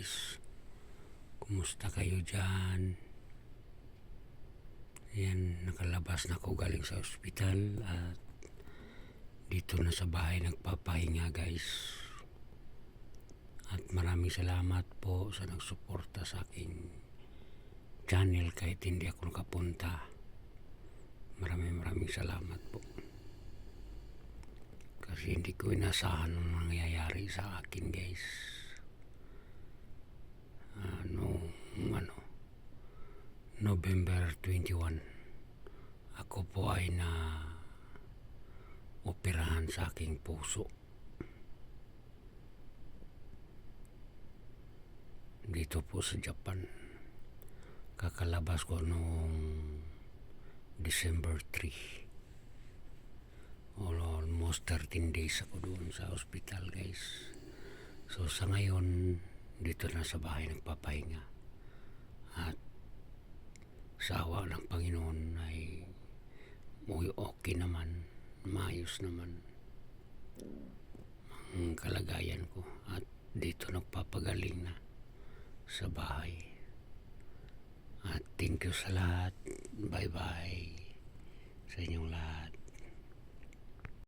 guys. Kumusta kayo dyan? Yan, nakalabas na ako galing sa ospital at dito na sa bahay nagpapahinga guys. At maraming salamat po sa nagsuporta sa aking channel kahit hindi ako nakapunta. Maraming salamat po. Kasi hindi ko inasahan ang nangyayari sa akin guys. November 21, ako po ay na operahan sa aking puso. Dito po sa Japan. Kakalabas ko noong December 3. Almost 13 days ako doon sa hospital guys. So sa ngayon, dito na sa bahay nagpapahinga. At sa awa ng Panginoon ay okay naman, maayos naman ang kalagayan ko. At dito nagpapagaling na sa bahay. At thank you sa lahat. Bye bye sa inyong lahat.